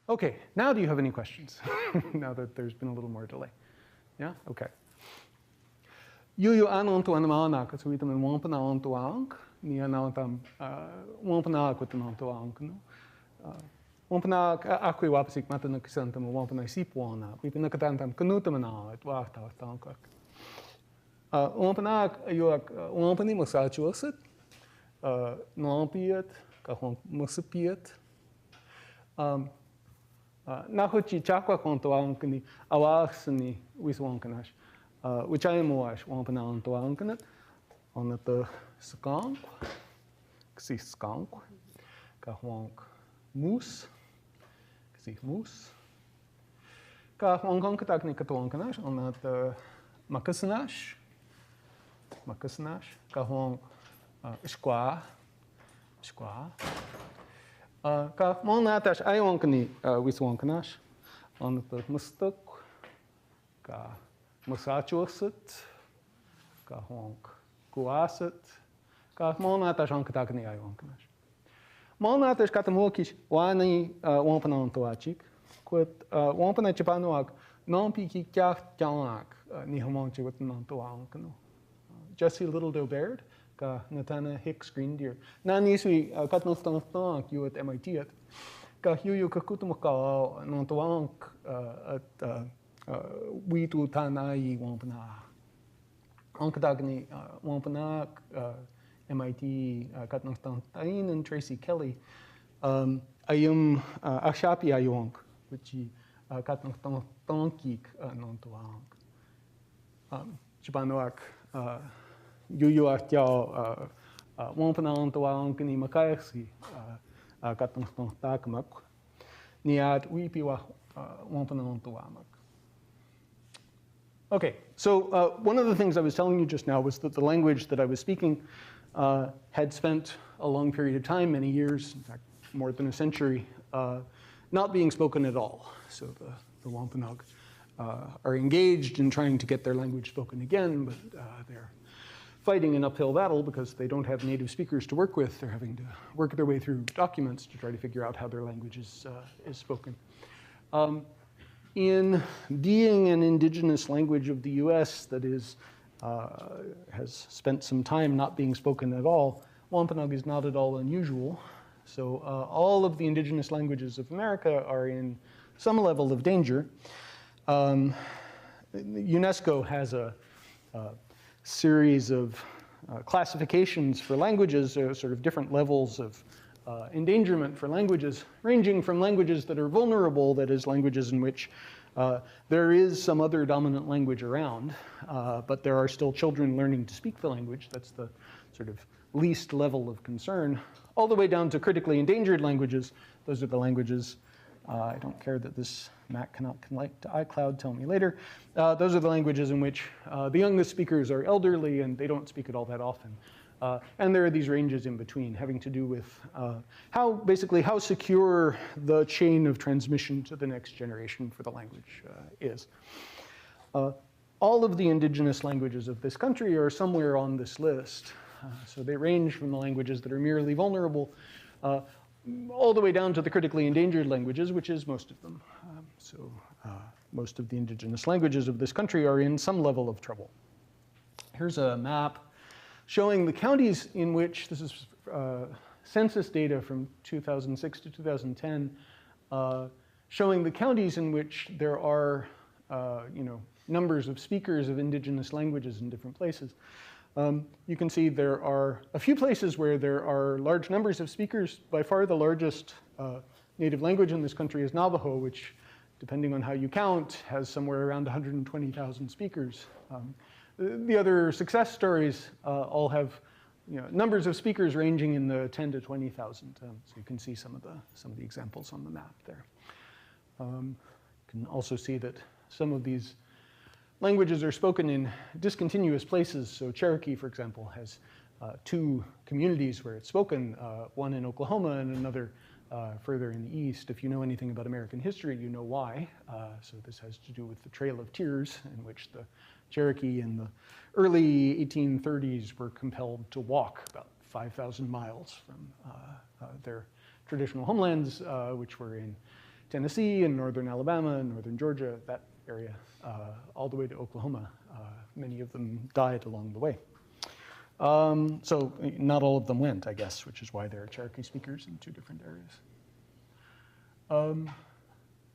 Okay, now do you have any questions? Now that there's been a little more delay. Yeah, okay. Yuyu anontu anamana kasuitam and wampana onto ank, ni anantam wampana kutanonto ank, no? Wampana akui wapsik matana kisantam wampana sipwana, pipinakatantam kanutamana at wachta tankak. Wampana yuak wampani masachuasit, nampiat, kahon musapiat. Nahuchi chakwa konto ankani awaxani wiswankanash. Which I am wash wampana onto ankanat on the skunk, ksi skunk, kahwank moose, ksi moose, kahwank katakni katwankanash on the makasanash, kahwank squaw, kahmonatash ayankani wiswankanash on the mustuk, ka Massachusetts, kahonk kuasit, kah monatas ankatagni ayonkanas. Monatas katamokish wani wampanon toachik, quit wampana chipanoak, non piki kyak kyanak, nihamonchi with non toankano. Jesse Little Dobert, ka Natana Hicks Green Deer. Nanisui katnostank you at MIT at, ka huyu kakutumaka non toank at Witu Tanai Wampana. Onkadagni Wampanak, MIT, Katnastantain, and Tracy Kelly. Ayum Ashapi Ayonk, which Katnastankik Nontuank. Chibanoak, Yuyu Artiao, Wampana Ontuankani Makaisi, Katnastantakmak. Niat Wipiwa Wampana Ontuamak. Okay, so one of the things I was telling you just now was that the language that I was speaking had spent a long period of time, many years, in fact, more than a century, not being spoken at all. So the Wampanoag are engaged in trying to get their language spoken again, but they're fighting an uphill battle because they don't have native speakers to work with. They're having to work their way through documents to try to figure out how their language is spoken. In being an indigenous language of the US that has spent some time not being spoken at all, Wampanoag is not at all unusual. So all of the indigenous languages of America are in some level of danger. UNESCO has a series of classifications for languages, sort of different levels of endangerment for languages, ranging from languages that are vulnerable, that is, languages in which there is some other dominant language around, but there are still children learning to speak the language. That's the sort of least level of concern, all the way down to critically endangered languages. Those are the languages, I don't care that this Mac cannot connect to iCloud, tell me later. Those are the languages in which the youngest speakers are elderly and they don't speak it all that often. And there are these ranges in between having to do with basically how secure the chain of transmission to the next generation for the language is. All of the indigenous languages of this country are somewhere on this list. So they range from the languages that are merely vulnerable all the way down to the critically endangered languages, which is most of them. So most of the indigenous languages of this country are in some level of trouble. Here's a map showing the counties in which, this is census data from 2006 to 2010, showing the counties in which there are numbers of speakers of indigenous languages in different places. You can see there are a few places where there are large numbers of speakers. By far the largest native language in this country is Navajo, which, depending on how you count, has somewhere around 120,000 speakers. The other success stories all have numbers of speakers ranging in the 10 to 20,000. So you can see some of the examples on the map there. You can also see that some of these languages are spoken in discontinuous places. So Cherokee, for example, has two communities where it's spoken, one in Oklahoma and another further in the east. If you know anything about American history, you know why. So this has to do with the Trail of Tears, in which the Cherokee in the early 1830s were compelled to walk about 5,000 miles from their traditional homelands, which were in Tennessee and northern Alabama and northern Georgia, that area, all the way to Oklahoma. Many of them died along the way. So not all of them went, I guess, which is why there are Cherokee speakers in 2 different areas.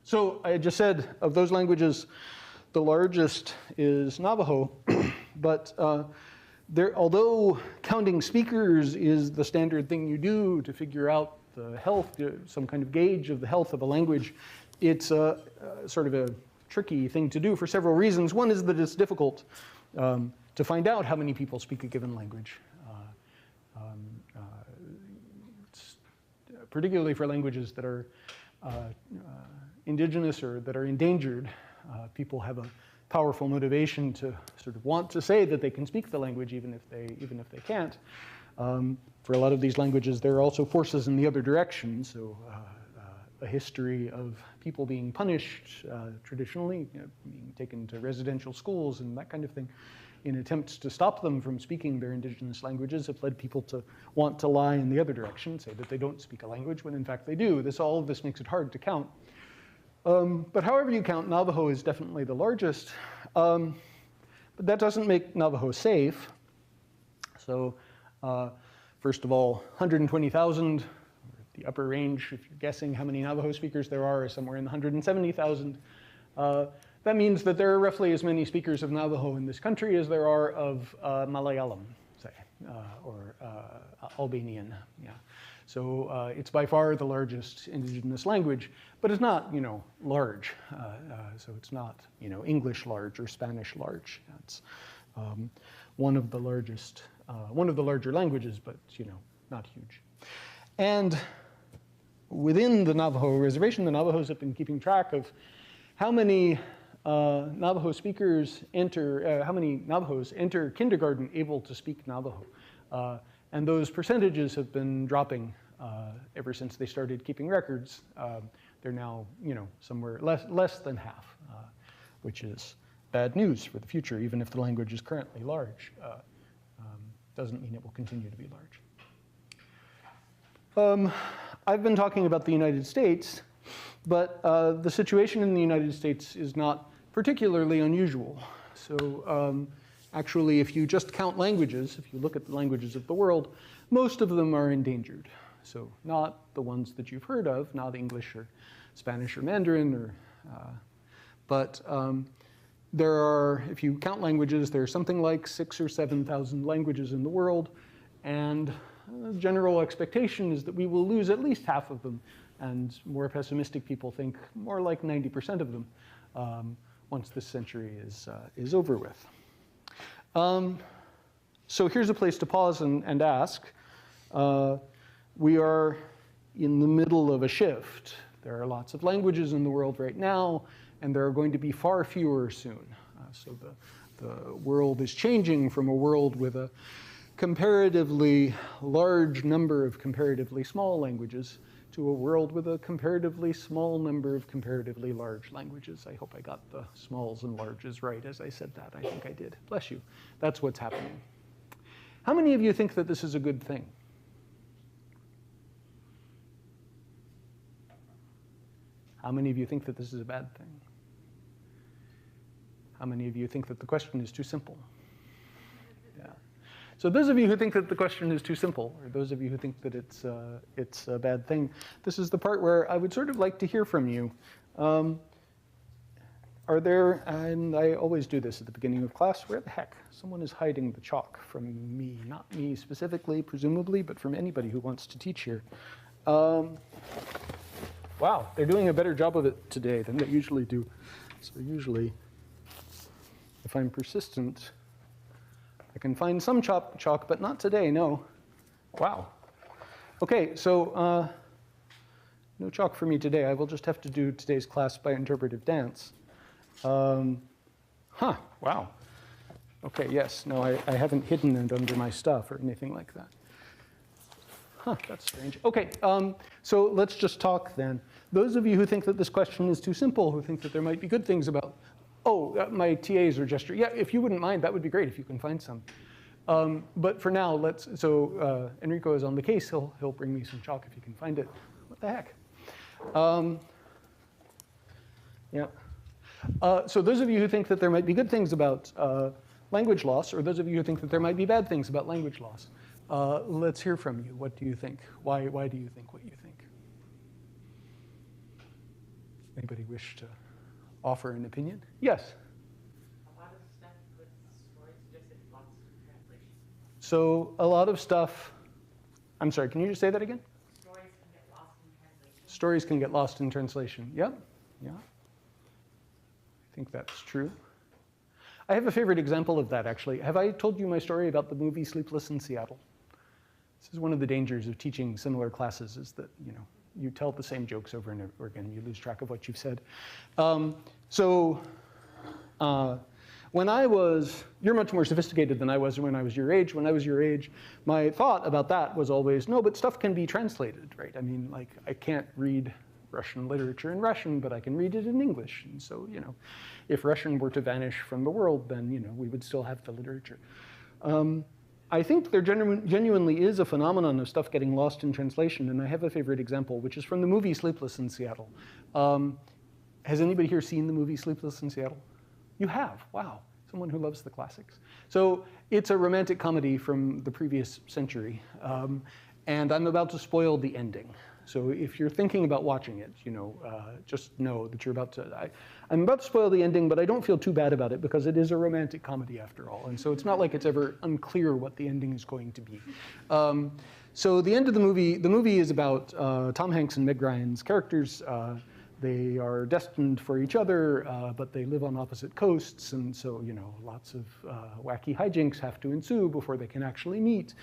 So I just said, of those languages, the largest is Navajo, but although counting speakers is the standard thing you do to figure out the health, some kind of gauge of the health of a language, it's sort of a tricky thing to do for several reasons. One is that it's difficult to find out how many people speak a given language, particularly for languages that are indigenous or that are endangered. People have a powerful motivation to sort of want to say that they can speak the language even if they can't. For a lot of these languages, there are also forces in the other direction. So a history of people being punished traditionally, being taken to residential schools and that kind of thing, in attempts to stop them from speaking their indigenous languages have led people to want to lie in the other direction, say that they don't speak a language when in fact they do. All of this makes it hard to count. But however you count, Navajo is definitely the largest. But that doesn't make Navajo safe. So first of all, 120,000, the upper range, if you're guessing how many Navajo speakers there are, is somewhere in the 170,000. That means that there are roughly as many speakers of Navajo in this country as there are of Malayalam, say, or Albanian. Yeah. So it's by far the largest indigenous language, but it's not, large. So it's not, English large or Spanish large. It's one of the largest, one of the larger languages, but not huge. And within the Navajo reservation, the Navajos have been keeping track of how many Navajo speakers enter, how many Navajos enter kindergarten able to speak Navajo. And those percentages have been dropping ever since they started keeping records. They're now, somewhere less than half, which is bad news for the future, even if the language is currently large. Doesn't mean it will continue to be large. I've been talking about the United States, but the situation in the United States is not particularly unusual. So actually, if you just count languages, if you look at the languages of the world, most of them are endangered. So not the ones that you've heard of, not English or Spanish or Mandarin, but there are, if you count languages, there are something like 6,000 or 7,000 languages in the world, and general expectation is that we will lose at least half of them, and more pessimistic people think more like 90% of them once this century is over with. So here's a place to pause and ask. We are in the middle of a shift. There are lots of languages in the world right now, and there are going to be far fewer soon. So the world is changing from a world with a comparatively large number of comparatively small languages to a world with a comparatively small number of comparatively large languages. I hope I got the smalls and larges right as I said that. I think I did. Bless you. That's what's happening. How many of you think that this is a good thing? How many of you think that this is a bad thing? How many of you think that the question is too simple? Yeah. So those of you who think that the question is too simple, or those of you who think that it's a bad thing, this is the part where I would sort of like to hear from you. Are there, and I always do this at the beginning of class, where the heck? Someone is hiding the chalk from me, not me specifically, presumably, but from anybody who wants to teach here. Wow, they're doing a better job of it today than they usually do. So usually, if I'm persistent, I can find some chalk, but not today, no. Wow. Okay, so no chalk for me today. I will just have to do today's class by interpretive dance. Wow. Okay, yes, no, I haven't hidden it under my stuff or anything like that. That's strange. Okay, so let's just talk then. Those of you who think that this question is too simple, who think that there might be good things about, my TAs are gesturing. Yeah, if you wouldn't mind, that would be great if you can find some. But for now, Enrico is on the case. He'll bring me some chalk if he can find it. What the heck? Yeah. So those of you who think that there might be good things about language loss, or those of you who think that there might be bad things about language loss, let's hear from you. What do you think? Why do you think what you think? Anybody wish to offer an opinion? Yes? A lot of stuff with stories just get lost in translation. So a lot of stuff, I'm sorry, can you just say that again? Stories can get lost in translation. Stories can get lost in translation. Yep. Yeah. I think that's true. I have a favorite example of that, actually. Have I told you my story about the movie Sleepless in Seattle? This is one of the dangers of teaching similar classes, is that, you tell the same jokes over and over again, and you lose track of what you've said. When I was, you're much more sophisticated than I was when I was your age. When I was your age, my thought about that was always, no, but stuff can be translated, right? I mean, like, I can't read Russian literature in Russian, but I can read it in English. And so, if Russian were to vanish from the world, then, we would still have the literature. I think there genuinely is a phenomenon of stuff getting lost in translation, and I have a favorite example, which is from the movie Sleepless in Seattle. Has anybody here seen the movie Sleepless in Seattle? You have, wow, someone who loves the classics. So it's a romantic comedy from the previous century, and I'm about to spoil the ending. So if you're thinking about watching it, just know that you're about to, I'm about to spoil the ending, but I don't feel too bad about it because it is a romantic comedy after all. And so it's not like it's ever unclear what the ending is going to be. So the end of the movie is about Tom Hanks and Meg Ryan's characters. They are destined for each other, but they live on opposite coasts. And so, lots of wacky hijinks have to ensue before they can actually meet.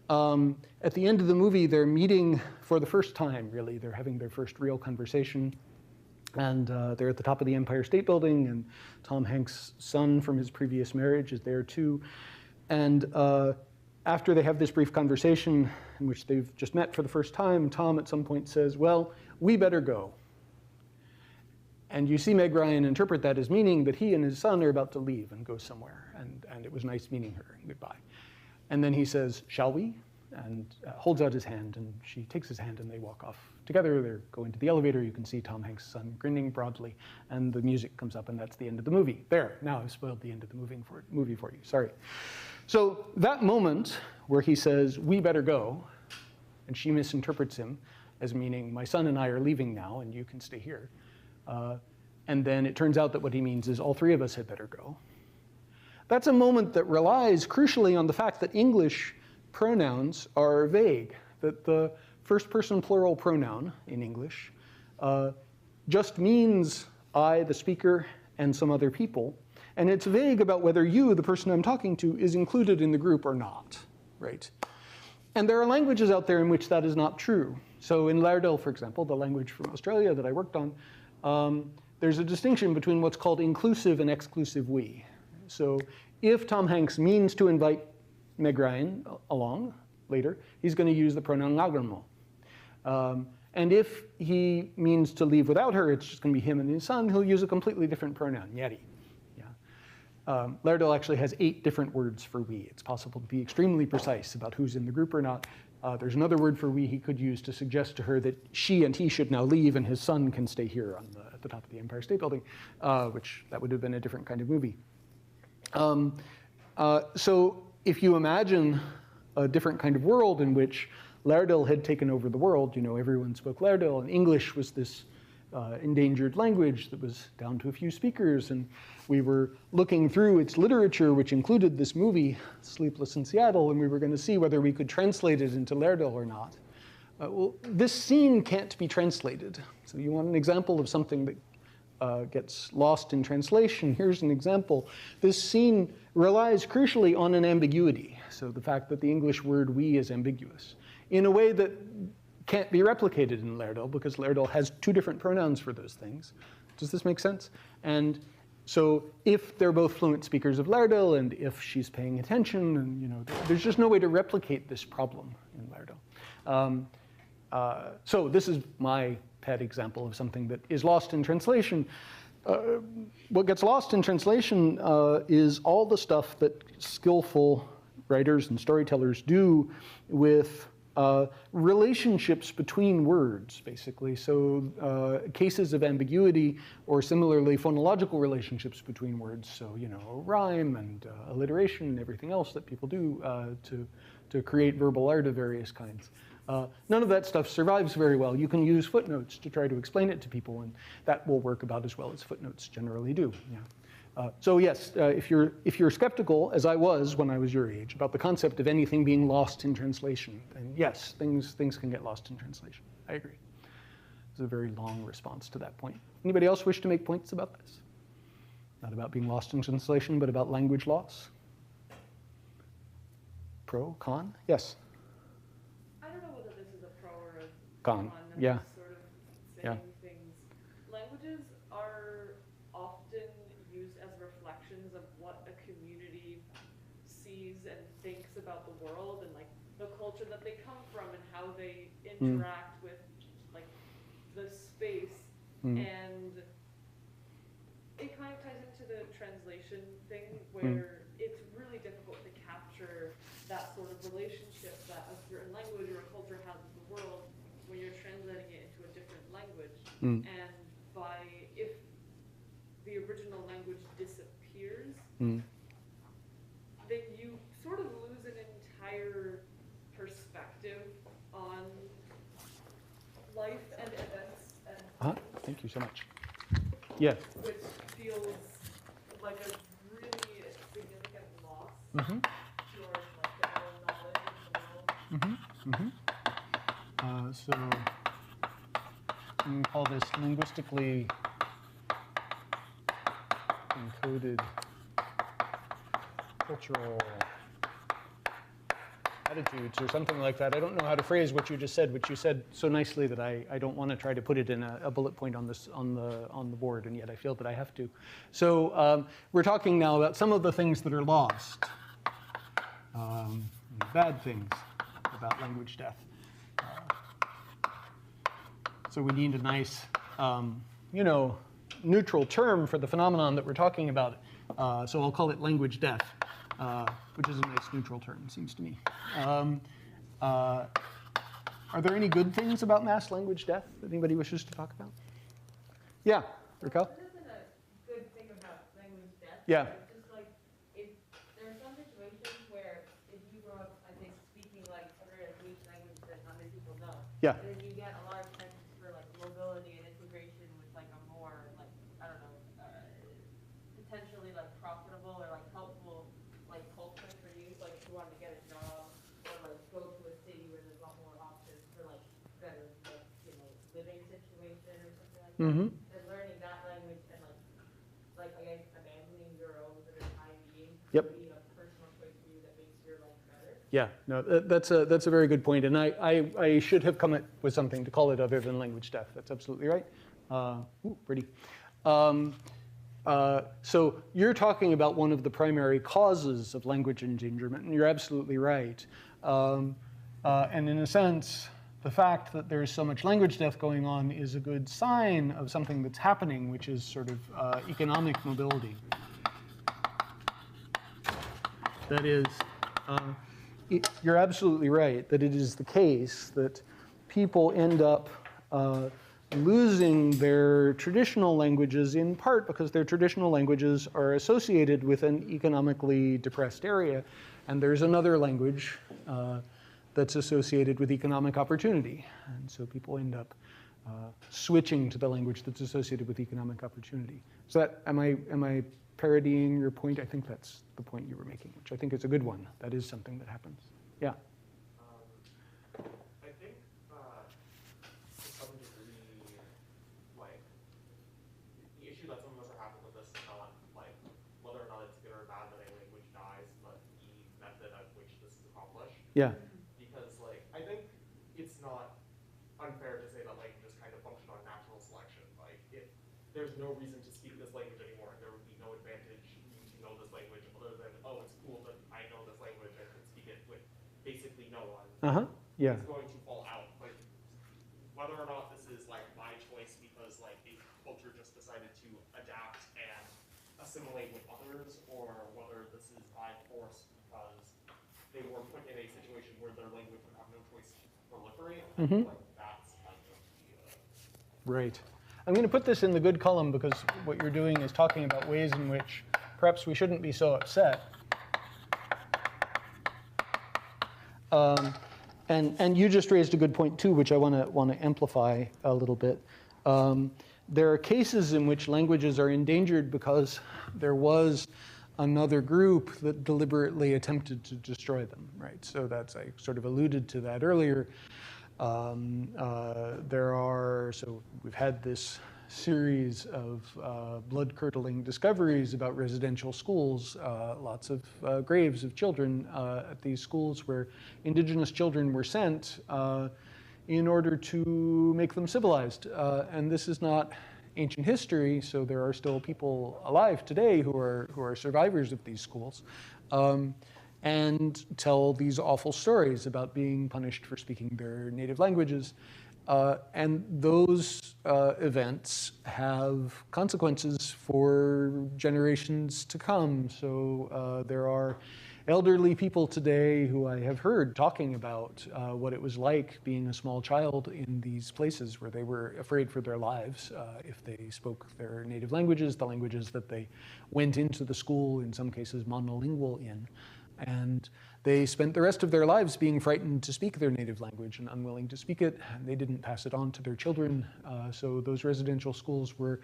At the end of the movie, they're meeting for the first time, really. They're having their first real conversation. And they're at the top of the Empire State Building, and Tom Hanks' son from his previous marriage is there too. And after they have this brief conversation in which they've just met for the first time, Tom at some point says, well, we better go. And you see Meg Ryan interpret that as meaning that he and his son are about to leave and go somewhere. And it was nice meeting her, and goodbye. And then he says, shall we? And holds out his hand, and she takes his hand, and they walk off together. They go into the elevator. You can see Tom Hanks' son grinning broadly, and the music comes up, and that's the end of the movie. There, now I've spoiled the end of the movie for you, sorry. So that moment where he says, we better go, and she misinterprets him as meaning, my son and I are leaving now, and you can stay here. And then it turns out that what he means is all three of us had better go. That's a moment that relies crucially on the fact that English pronouns are vague, that the first person plural pronoun in English just means I, the speaker, and some other people. And it's vague about whether you, the person I'm talking to, is included in the group or not, right? And there are languages out there in which that is not true. So in Lairdale, for example, the language from Australia that I worked on, there's a distinction between what's called inclusive and exclusive we. So if Tom Hanks means to invite Meg Ryan along later, he's going to use the pronoun lagrimo. And if he means to leave without her, it's just going to be him and his son, he'll use a completely different pronoun, nyeri. Yeah. Lairdale actually has 8 different words for we. It's possible to be extremely precise about who's in the group or not. There's another word for we he could use to suggest to her that she and he should now leave and his son can stay here at the top of the Empire State Building, which that would have been a different kind of movie. So if you imagine a different kind of world in which Lairdale had taken over the world, everyone spoke Lairdale, and English was this endangered language that was down to a few speakers, and we were looking through its literature, which included this movie, Sleepless in Seattle, and we were going to see whether we could translate it into Lairdale or not. Well, this scene can't be translated. So you want an example of something that gets lost in translation. Here's an example. This scene relies crucially on an ambiguity. So the fact that the English word we is ambiguous in a way that can't be replicated in Lairdale because Lairdale has 2 different pronouns for those things. Does this make sense? And so if they're both fluent speakers of Lairdale and if she's paying attention, and there's just no way to replicate this problem in Lairdale. So this is my pet example of something that is lost in translation. What gets lost in translation is all the stuff that skillful writers and storytellers do with relationships between words, basically. So cases of ambiguity, or similarly phonological relationships between words. So, you know, rhyme and alliteration and everything else that people do to create verbal art of various kinds. None of that stuff survives very well. You can use footnotes to try to explain it to people, and that will work about as well as footnotes generally do. Yeah. So yes, if you're skeptical, as I was when I was your age, about the concept of anything being lost in translation, then yes, things can get lost in translation. I agree. It's a very long response to that point. Anybody else wish to make points about this? Not about being lost in translation, but about language loss? Pro, con? Yes? I don't know whether this is a pro or a Con. I'm Yeah. just sort of saying things. Languages are often used as reflections of what a community sees and thinks about the world and like the culture that they come from and how they interact with like the space. And it kind of ties into the translation thing where it's really difficult to capture that sort of relationship that a certain language or a culture has with the world when you're translating it into a different language. And if the original language disappears, then you sort of lose an entire perspective on life and events and Thank you so much. Yeah. which feels like a really significant loss towards like general knowledge of the world. So I'm going to call this linguistically encoded cultural attitudes or something like that. I don't know how to phrase what you just said, which you said so nicely that I don't want to try to put it in a bullet point on this on the board, and yet I feel that I have to. So we're talking now about some of the things that are lost, bad things about language death. So we need a nice, neutral term for the phenomenon that we're talking about. So I'll call it language death, which is a nice neutral term, it seems to me. Are there any good things about mass language death that anybody wishes to talk about? Yeah, Raquel? This isn't a good thing about language death. Yeah. It's just like, if there are some situations where if you grow up, I think, speaking like a very niche language that not many people know, Yeah. then you get a lot of chances for like mobility and integration with like a more like, I don't know, potentially like profitable or like helpful like culture for you, like if you wanted to get a job or like go to a city where there's a lot more options for like better like, living situation or something like that. And learning that language and like I guess abandoning your own sort of time being Yep. be a personal choice for you that makes your life better. Yeah, no, that's a very good point, and I should have come up with something to call it other than language death. That's absolutely right. Pretty. So you're talking about one of the primary causes of language endangerment, and you're absolutely right. And in a sense, the fact that there's so much language death going on is a good sign of something that's happening, which is sort of economic mobility. That is, you're absolutely right that it is the case that people end up losing their traditional languages in part because their traditional languages are associated with an economically depressed area, and there's another language that's associated with economic opportunity. And so people end up switching to the language that's associated with economic opportunity. So that, am I parodying your point? I think that's the point you were making, which I think is a good one. That is something that happens. Yeah. I think to some degree, like the issue that some of us are having with this is not like whether or not it's good or bad that a language dies, but the method at which this is accomplished. Yeah. Because like I think it's not unfair to say that languages kind of function on natural selection. Like if there's no reason to speak this language anymore, there would be no advantage to know this language other than, oh, it's cool that I know this language and can speak it with basically no one. Yeah. It's going to fall out. Like whether or not this is like my choice because like a culture just decided to adapt and assimilate with others, or whether this is by force because they were put in a situation where their language would have no choice proliferate. I feel like that's kind of the Right. I'm going to put this in the good column because what you're doing is talking about ways in which perhaps we shouldn't be so upset. And you just raised a good point too, which I want to amplify a little bit. There are cases in which languages are endangered because there was another group that deliberately attempted to destroy them, right? So that's, I sort of alluded to that earlier. So we've had this series of blood-curdling discoveries about residential schools, lots of graves of children at these schools where indigenous children were sent in order to make them civilized. And this is not ancient history, so there are still people alive today who are survivors of these schools. And tell these awful stories about being punished for speaking their native languages. And those events have consequences for generations to come. So there are elderly people today who I have heard talking about what it was like being a small child in these places where they were afraid for their lives if they spoke their native languages, the languages that they went into the school, in some cases monolingual in. And they spent the rest of their lives being frightened to speak their native language and unwilling to speak it. And they didn't pass it on to their children. So those residential schools were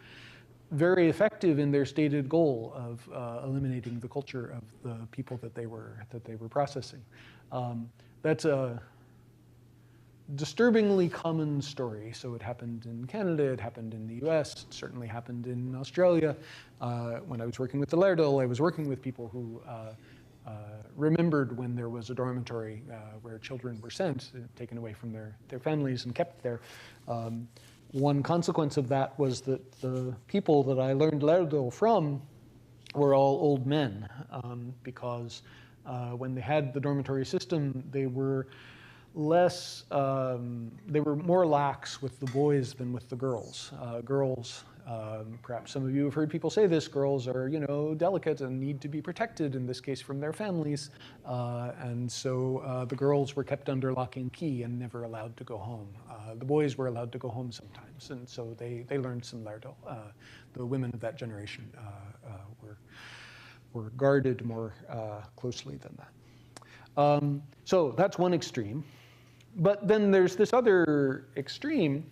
very effective in their stated goal of eliminating the culture of the people that they were processing. That's a disturbingly common story. So it happened in Canada, it happened in the US, it certainly happened in Australia. When I was working with the Laerdal, I was working with people who remembered when there was a dormitory where children were sent, taken away from their families and kept there. One consequence of that was that the people that I learned Laerdal from were all old men, because when they had the dormitory system, they were more lax with the boys than with the girls. Girls, perhaps some of you have heard people say this, girls are, delicate and need to be protected, in this case from their families. And so the girls were kept under lock and key and never allowed to go home. The boys were allowed to go home sometimes, and so they learned some Laerdal. The women of that generation were guarded more closely than that. So that's one extreme. But then there's this other extreme,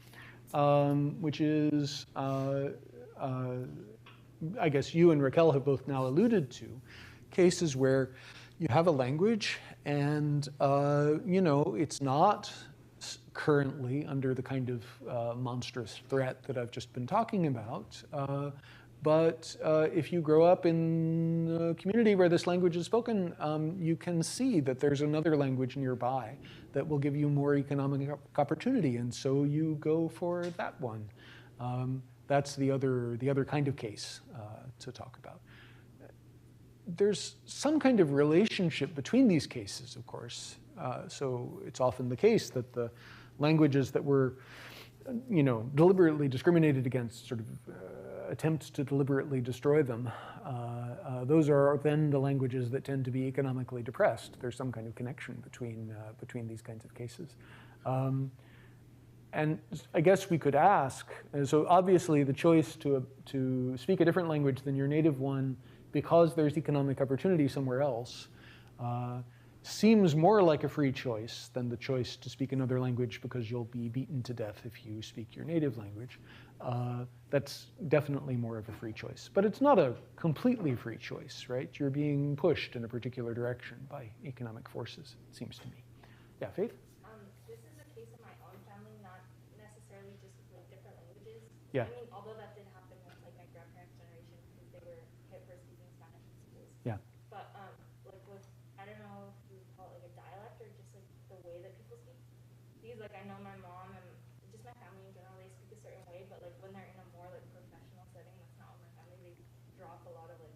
which is, I guess you and Raquel have both now alluded to, cases where you have a language and, it's not currently under the kind of monstrous threat that I've just been talking about. But if you grow up in a community where this language is spoken, you can see that there's another language nearby that will give you more economic opportunity, and so you go for that one. That's the other kind of case to talk about. There's some kind of relationship between these cases, of course. So it's often the case that the languages that were, deliberately discriminated against, sort of attempts to deliberately destroy them, those are then the languages that tend to be economically depressed. There's some kind of connection between these kinds of cases. And I guess we could ask, so obviously the choice to speak a different language than your native one because there's economic opportunity somewhere else seems more like a free choice than the choice to speak another language because you'll be beaten to death if you speak your native language. That's definitely more of a free choice. But it's not a completely free choice, right? You're being pushed in a particular direction by economic forces, it seems to me. Yeah, Faith? This is a case of my own family, not necessarily just with different languages. Yeah. I mean, although that did happen with my grandparents' generation because they were hit for speaking Spanish in schools. Yeah. But with, I don't know if you would call it a dialect or just the way that people speak. Because I know my mom and just my family in general, they speak a certain way, but when they're in a more professional setting, that's not with my family, they drop a lot of the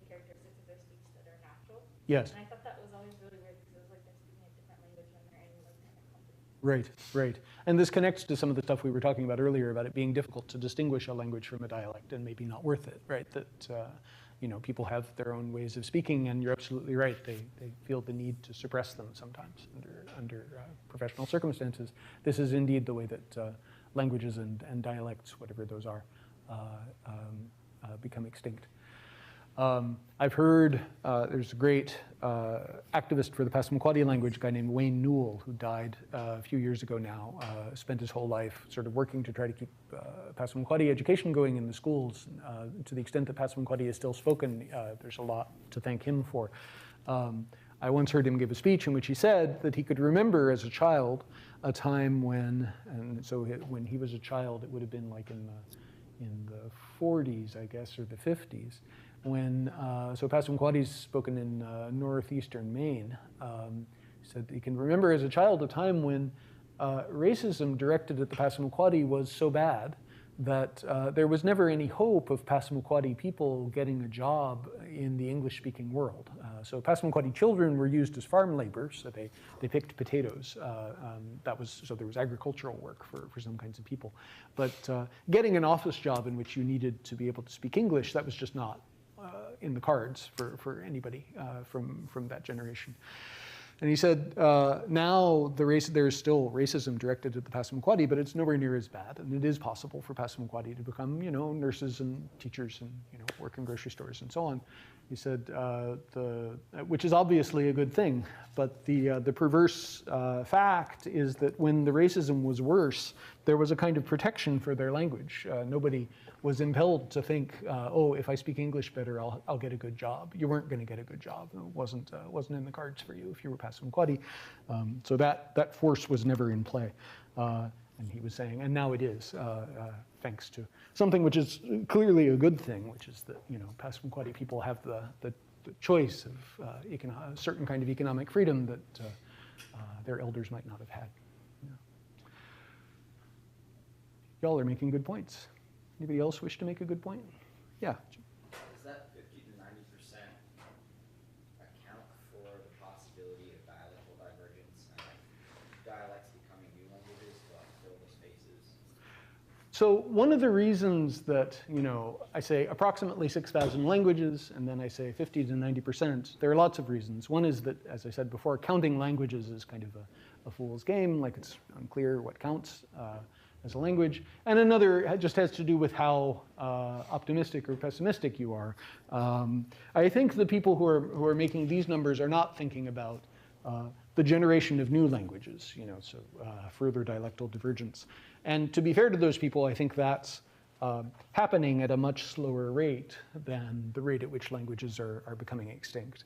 characteristics of their speech that are natural. Yes. And I thought that was always really weird because it was they're speaking a different language when they're in different company. Right, right. And this connects to some of the stuff we were talking about earlier about it being difficult to distinguish a language from a dialect and maybe not worth it, right? That people have their own ways of speaking, and you're absolutely right. They feel the need to suppress them sometimes under professional circumstances. This is indeed the way that languages and dialects, whatever those are, become extinct. I've heard there's a great activist for the Passamaquoddy language, a guy named Wayne Newell, who died a few years ago now, spent his whole life sort of working to try to keep Passamaquoddy education going in the schools. To the extent that Passamaquoddy is still spoken, there's a lot to thank him for. I once heard him give a speech in which he said that he could remember as a child a time when, and so when he was a child, it would have been like in the 40s, I guess, or the 50s, when, so Passamaquoddy is spoken in northeastern Maine. He said he can remember as a child a time when racism directed at the Passamaquoddy was so bad that there was never any hope of Passamaquoddy people getting a job in the English-speaking world. So Passamaquoddy children were used as farm labor, so they picked potatoes. So there was agricultural work for some kinds of people. But getting an office job in which you needed to be able to speak English, that was just not in the cards for anybody from that generation. And he said, now there's still racism directed at the Passamaquoddy, but it's nowhere near as bad. And it is possible for Passamaquoddy to become, nurses and teachers and, work in grocery stores and so on. He said, which is obviously a good thing, but the perverse fact is that when the racism was worse, there was a kind of protection for their language. Nobody was impelled to think, oh, if I speak English better, I'll get a good job. You weren't going to get a good job. It wasn't in the cards for you if you were Passamaquoddy. So that force was never in play. And he was saying, and now it is, thanks to something which is clearly a good thing, which is that Passamaquoddy people have the choice of a certain kind of economic freedom that their elders might not have had. Y'all are making good points. Anybody else wish to make a good point? Yeah. Does that 50 to 90% account for the possibility of dialectal divergence and dialects becoming new languages to fill the spaces? So one of the reasons that, I say approximately 6,000 languages, and then I say 50 to 90%, there are lots of reasons. One is that, as I said before, counting languages is kind of a fool's game, like it's unclear what counts as a language. And another just has to do with how optimistic or pessimistic you are. I think the people who are making these numbers are not thinking about the generation of new languages, so further dialectal divergence. And to be fair to those people, I think that's happening at a much slower rate than the rate at which languages are becoming extinct.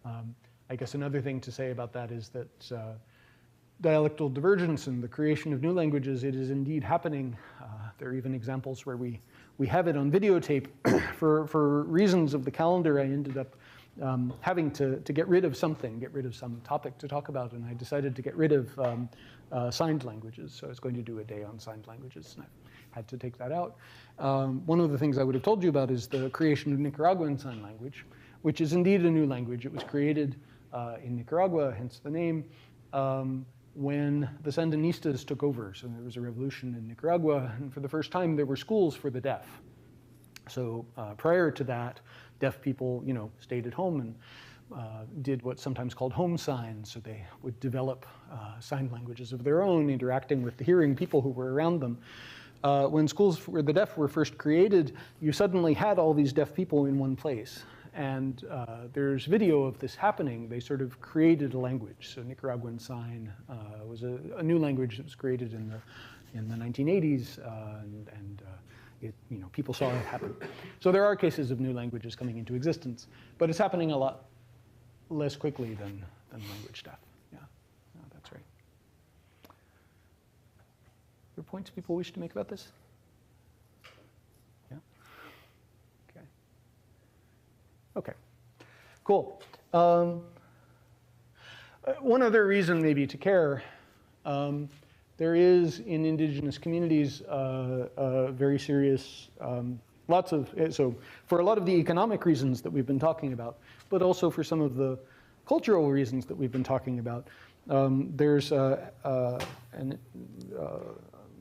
I guess another thing to say about that is that dialectal divergence and the creation of new languages, it is indeed happening. There are even examples where we have it on videotape. For reasons of the calendar, I ended up having to get rid of something, get rid of some topic to talk about, and I decided to get rid of signed languages. So I was going to do a day on signed languages, and I had to take that out. One of the things I would have told you about is the creation of Nicaraguan Sign Language, which is indeed a new language. It was created in Nicaragua, hence the name, when the Sandinistas took over. So there was a revolution in Nicaragua, and for the first time there were schools for the deaf. So prior to that, deaf people, stayed at home and did what's sometimes called home signs. So they would develop sign languages of their own, interacting with the hearing people who were around them. When schools for the deaf were first created, you suddenly had all these deaf people in one place. And there's video of this happening. They sort of created a language. So Nicaraguan Sign was a new language that was created in the 1980s, and people saw it happen. So there are cases of new languages coming into existence, but it's happening a lot less quickly than language deaf. Yeah, no, that's right. Are there points people wish to make about this? Okay, cool. One other reason maybe to care, there is in indigenous communities very serious, so for a lot of the economic reasons that we've been talking about, but also for some of the cultural reasons that we've been talking about, there's an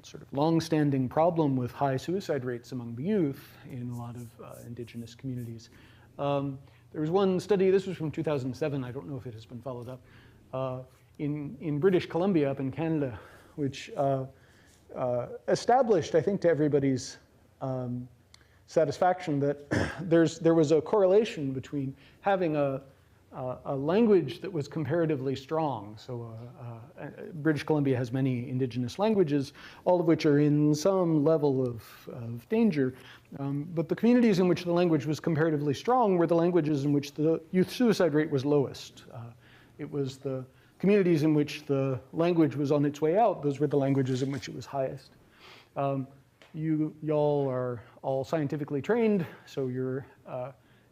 sort of long-standing problem with high suicide rates among the youth in a lot of indigenous communities. There was one study, this was from 2007, I don't know if it has been followed up, in British Columbia up in Canada, which established, I think to everybody's satisfaction, that there was a correlation between having a language that was comparatively strong. So British Columbia has many indigenous languages, all of which are in some level of danger. But the communities in which the language was comparatively strong were the languages in which the youth suicide rate was lowest. It was the communities in which the language was on its way out, those were the languages in which it was highest. Y'all are all scientifically trained, so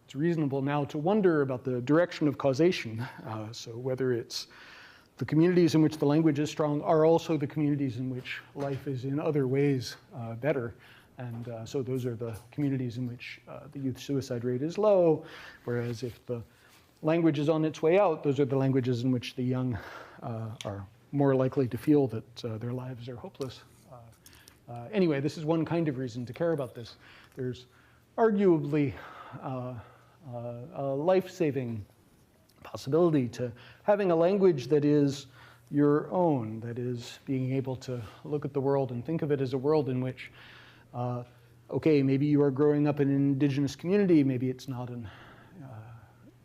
it's reasonable now to wonder about the direction of causation. So whether it's the communities in which the language is strong are also the communities in which life is in other ways better. And so those are the communities in which the youth suicide rate is low, whereas if the language is on its way out, those are the languages in which the young are more likely to feel that their lives are hopeless. Anyway, this is one kind of reason to care about this. There's arguably a life-saving possibility to having a language that is your own, that is being able to look at the world and think of it as a world in which, okay, maybe you are growing up in an indigenous community, maybe it's not an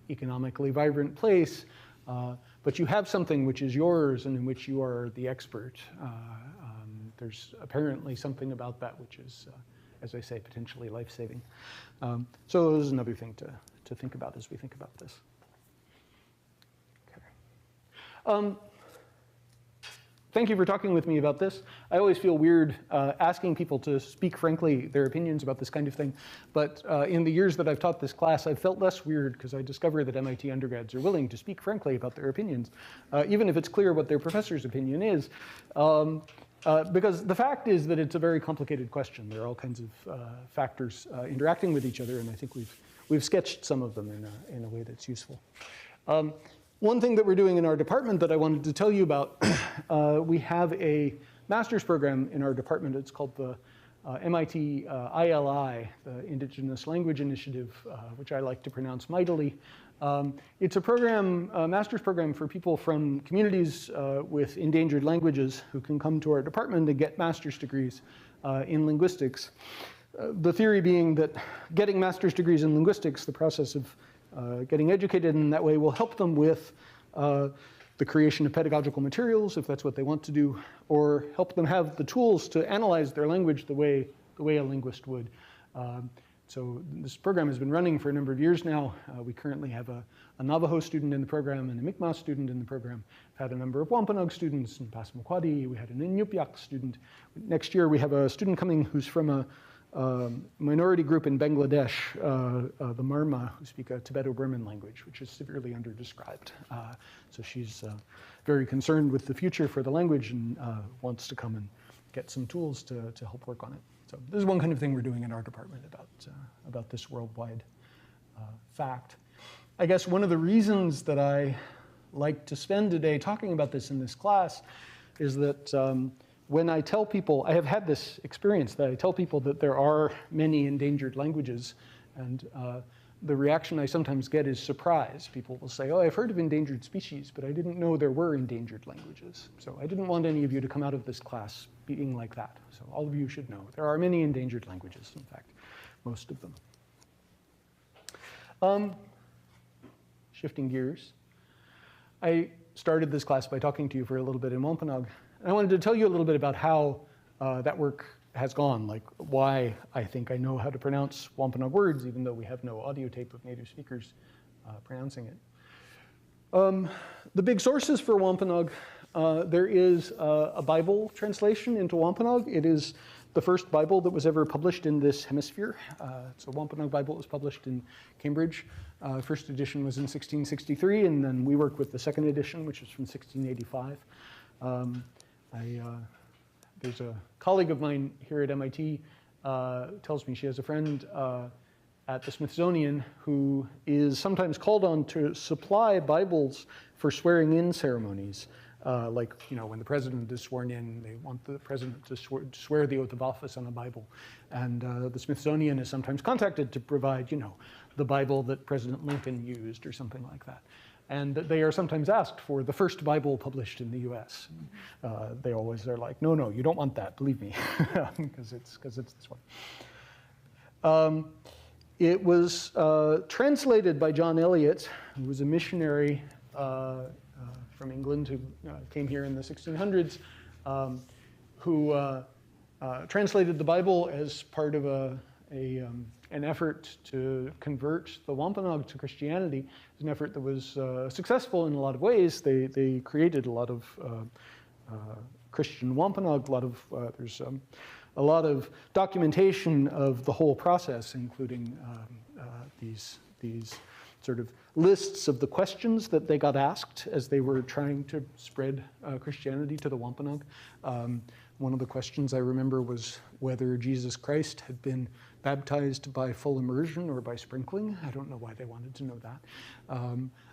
economically vibrant place, but you have something which is yours and in which you are the expert. There's apparently something about that which is, as I say, potentially life-saving. So this is another thing to think about as we think about this. Okay. Thank you for talking with me about this. I always feel weird asking people to speak frankly their opinions about this kind of thing. But in the years that I've taught this class, I've felt less weird because I discover that MIT undergrads are willing to speak frankly about their opinions, even if it's clear what their professor's opinion is. Because the fact is that it's a very complicated question. There are all kinds of factors interacting with each other, and I think we've sketched some of them in a way that's useful. One thing that we're doing in our department that I wanted to tell you about, we have a master's program in our department. It's called the MIT ILI, the Indigenous Language Initiative, which I like to pronounce mightily. It's a program, a master's program for people from communities with endangered languages who can come to our department and get master's degrees in linguistics. The theory being that getting master's degrees in linguistics, the process of getting educated in that way, will help them with the creation of pedagogical materials, if that's what they want to do, or help them have the tools to analyze their language the way a linguist would. So this program has been running for a number of years now. We currently have a Navajo student in the program and a Mi'kmaq student in the program. We've had a number of Wampanoag students in Passamaquoddy. We had an Inupiaq student. Next year we have a student coming who's from a minority group in Bangladesh, the Marma, who speak a Tibeto-Burman language, which is severely underdescribed. So she's very concerned with the future for the language and wants to come and get some tools to help work on it. So this is one kind of thing we're doing in our department about this worldwide fact. I guess one of the reasons that I like to spend today talking about this in this class is that when I tell people, I have had this experience that I tell people that there are many endangered languages, and the reaction I sometimes get is surprise. People will say, oh, I've heard of endangered species, but I didn't know there were endangered languages. So I didn't want any of you to come out of this class being like that. So all of you should know there are many endangered languages, in fact, most of them. Shifting gears, I started this class by talking to you for a little bit in Wampanoag. And I wanted to tell you a little bit about how that work has gone, like why I think I know how to pronounce Wampanoag words, even though we have no audio tape of native speakers pronouncing it. The big sources for Wampanoag, there is a Bible translation into Wampanoag. It is the first Bible that was ever published in this hemisphere. So Wampanoag Bible was published in Cambridge. First edition was in 1663, and then we work with the second edition, which is from 1685. There's a colleague of mine here at MIT tells me she has a friend at the Smithsonian who is sometimes called on to supply Bibles for swearing-in ceremonies. Like, you know, when the president is sworn in, they want the president to swear the oath of office on a Bible. And the Smithsonian is sometimes contacted to provide, you know, the Bible that President Lincoln used or something like that. And they are sometimes asked for the first Bible published in the US. They always are like, no, you don't want that, believe me, because it's this one. It was translated by John Eliot, who was a missionary from England who came here in the 1600s, who translated the Bible as part of an effort to convert the Wampanoag to Christianity. It was an effort that was successful in a lot of ways. They created a lot of Christian Wampanoag. There's a lot of documentation of the whole process, including these sort of lists of the questions that they got asked as they were trying to spread Christianity to the Wampanoag. One of the questions I remember was whether Jesus Christ had been baptized by full immersion or by sprinkling. I don't know why they wanted to know that.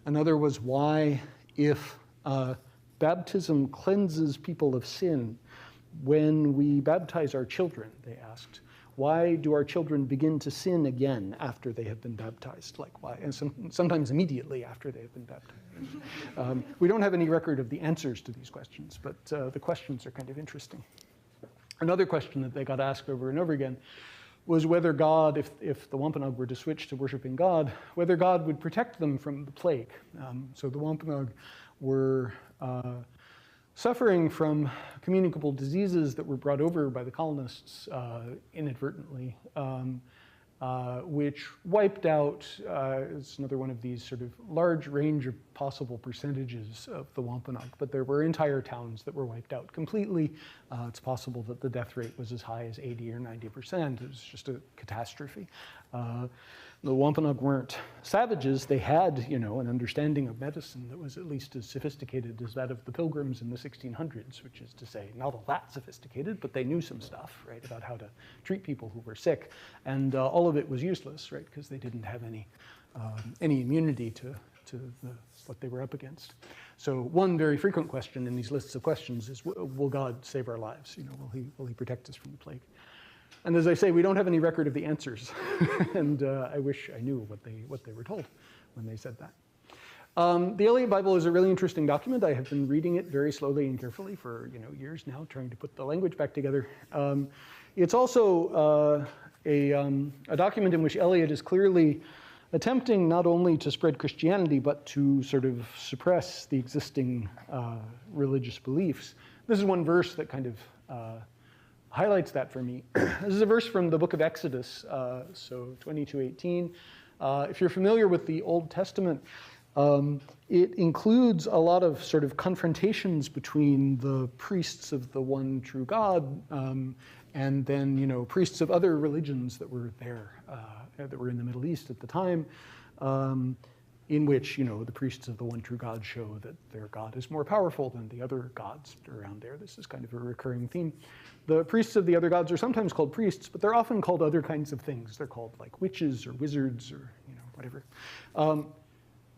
Another was why, if baptism cleanses people of sin, when we baptize our children, they asked, why do our children begin to sin again after they have been baptized? Like why? And sometimes immediately after they have been baptized. We don't have any record of the answers to these questions, but the questions are kind of interesting. Another question that they got asked over and over again was whether God, if the Wampanoag were to switch to worshiping God, whether God would protect them from the plague. So the Wampanoag were suffering from communicable diseases that were brought over by the colonists inadvertently, which wiped out, it's another one of these sort of large range of possible percentages of the Wampanoag, but there were entire towns that were wiped out completely. It's possible that the death rate was as high as 80 or 90%. It was just a catastrophe. The Wampanoag weren't savages. They had, an understanding of medicine that was at least as sophisticated as that of the Pilgrims in the 1600s, which is to say, not all that sophisticated, but they knew some stuff, right, about how to treat people who were sick. And all of it was useless, right, because they didn't have any immunity to what they were up against. So one very frequent question in these lists of questions is, will God save our lives? Will he protect us from the plague? And as I say, we don't have any record of the answers. And I wish I knew what they were told when they said that. The Eliot Bible is a really interesting document. I have been reading it very slowly and carefully for years now, trying to put the language back together. It's also a document in which Eliot is clearly attempting not only to spread Christianity, but to sort of suppress the existing religious beliefs. This is one verse that kind of highlights that for me. This is a verse from the book of Exodus, so 22:18. If you're familiar with the Old Testament, it includes a lot of sort of confrontations between the priests of the one true God and then, priests of other religions that were there, that were in the Middle East at the time, in which, the priests of the one true God show that their God is more powerful than the other gods around there. This is kind of a recurring theme. The priests of the other gods are sometimes called priests, but they're often called other kinds of things. They're called like witches or wizards or, whatever.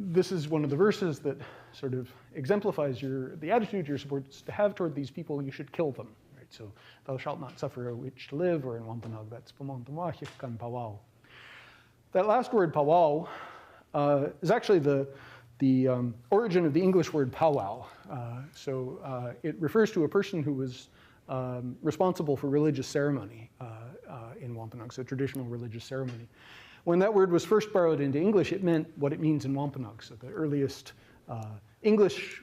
This is one of the verses that sort of exemplifies the attitude you're supposed to have toward these people. You should kill them, right? So, thou shalt not suffer a witch to live, or in Wampanoag, that's Pamontamwahik kan pawao. That last word, pawao, is actually the origin of the English word powwow. It refers to a person who was responsible for religious ceremony in Wampanoag, so traditional religious ceremony. When that word was first borrowed into English, it meant what it means in Wampanoag. So the earliest English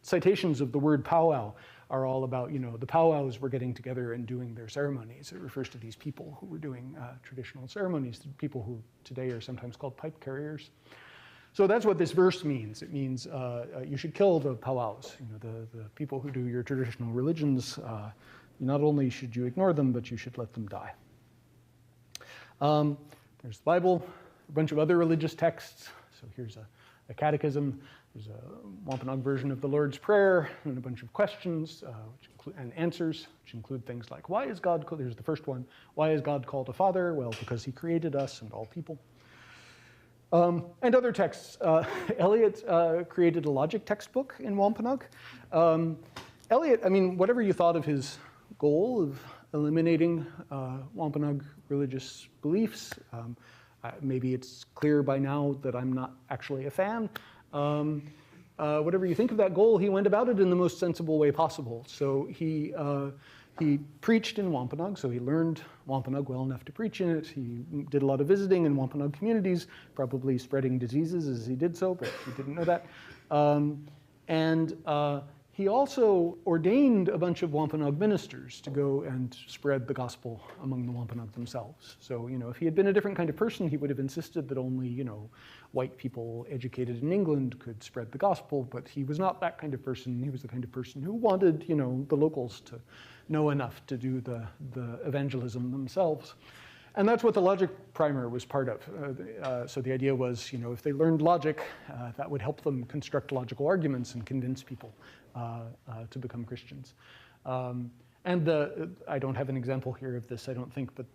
citations of the word powwow are all about, the powwows were getting together and doing their ceremonies. It refers to these people who were doing traditional ceremonies, people who today are sometimes called pipe carriers. So that's what this verse means. It means you should kill the powwows, the people who do your traditional religions. Not only should you ignore them, but you should let them die. There's the Bible, a bunch of other religious texts. So here's a catechism. There's a Wampanoag version of the Lord's Prayer and a bunch of questions and answers, which include things like, why is God called? Here's the first one. Why is God called a father? Well, because he created us and all people. And other texts. Eliot created a logic textbook in Wampanoag. Eliot, whatever you thought of his goal of eliminating Wampanoag religious beliefs, Maybe it's clear by now that I'm not actually a fan. Whatever you think of that goal, he went about it in the most sensible way possible. So he preached in Wampanoag, so he learned Wampanoag well enough to preach in it. He did a lot of visiting in Wampanoag communities, probably spreading diseases as he did so, but he didn't know that. He also ordained a bunch of Wampanoag ministers to go and spread the gospel among the Wampanoag themselves. So, if he had been a different kind of person, he would have insisted that only, white people educated in England could spread the gospel, but he was not that kind of person. He was the kind of person who wanted, the locals to know enough to do the evangelism themselves. And that's what the logic primer was part of. So the idea was, if they learned logic, that would help them construct logical arguments and convince people to become Christians. I don't have an example here of this, I don't think, but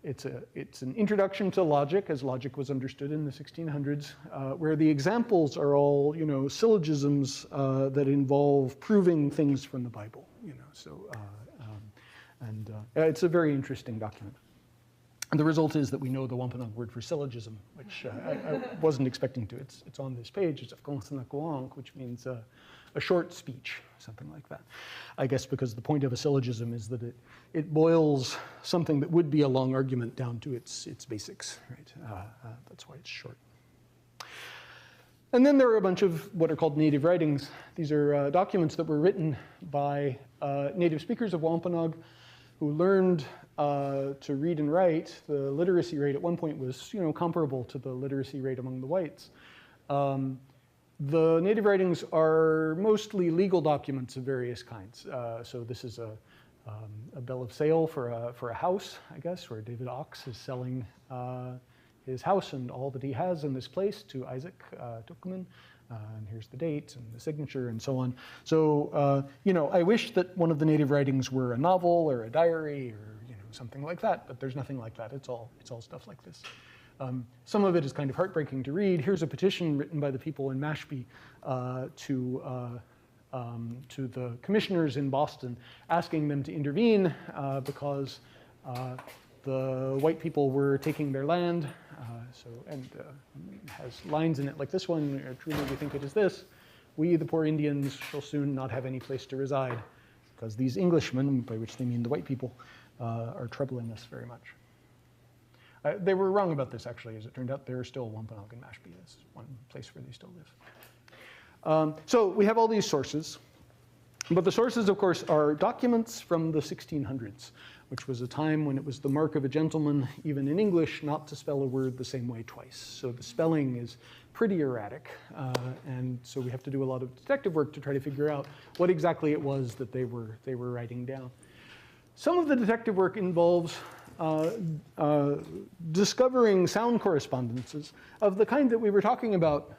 it's an introduction to logic, as logic was understood in the 1600s, where the examples are all, syllogisms that involve proving things from the Bible. It's a very interesting document. And the result is that we know the Wampanoag word for syllogism, which I wasn't expecting to. It's on this page. It's which means a short speech, something like that. I guess because the point of a syllogism is that it boils something that would be a long argument down to its basics, right? That's why it's short. And then there are a bunch of what are called native writings. These are documents that were written by native speakers of Wampanoag who learned to read and write. The literacy rate at one point was, comparable to the literacy rate among the whites. The native writings are mostly legal documents of various kinds. So this is a bill of sale for a house, I guess, where David Ox is selling his house and all that he has in this place to Isaac Tuchman. And here's the date and the signature and so on. So, I wish that one of the native writings were a novel or a diary or, something like that, but there's nothing like that. It's all stuff like this. Some of it is kind of heartbreaking to read. Here's a petition written by the people in Mashpee to the commissioners in Boston, asking them to intervene because the white people were taking their land. Has lines in it like this one, truly we think it is this: we, the poor Indians, shall soon not have any place to reside, because these Englishmen, by which they mean the white people, are troubling us very much. They were wrong about this, actually. As it turned out, there are still Wampanoag and Mashpee. That's one place where they still live. So we have all these sources. But the sources, of course, are documents from the 1600s, which was a time when it was the mark of a gentleman, even in English, not to spell a word the same way twice. So the spelling is pretty erratic. And so we have to do a lot of detective work to try to figure out what exactly it was that they were writing down. Some of the detective work involves discovering sound correspondences of the kind that we were talking about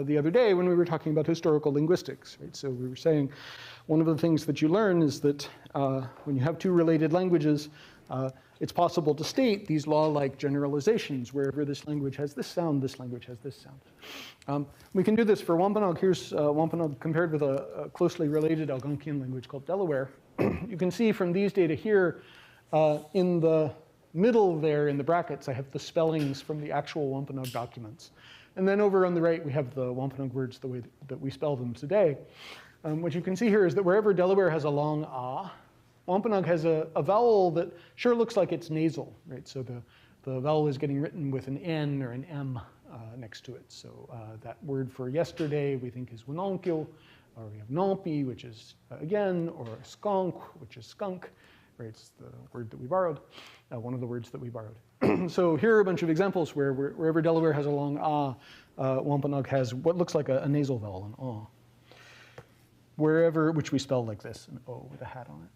the other day when we were talking about historical linguistics. Right? So we were saying one of the things that you learn is that when you have two related languages, it's possible to state these law-like generalizations. Wherever this language has this sound, this language has this sound. We can do this for Wampanoag. Here's Wampanoag compared with a closely related Algonquian language called Delaware. You can see from these data here, in the middle there in the brackets, I have the spellings from the actual Wampanoag documents. And then over on the right, we have the Wampanoag words the way that we spell them today. What you can see here is that wherever Delaware has a long ah, Wampanoag has a vowel that sure looks like it's nasal, right? So the vowel is getting written with an N or an M next to it. So that word for yesterday we think is winonkyo, or we have nompi, which is again, or skunk, which is skunk, right? It's the word that we borrowed, one of the words that we borrowed. So here are a bunch of examples where wherever Delaware has a long ah, Wampanoag has what looks like a nasal vowel, an ah. Wherever, which we spell like this, an O with a hat on it.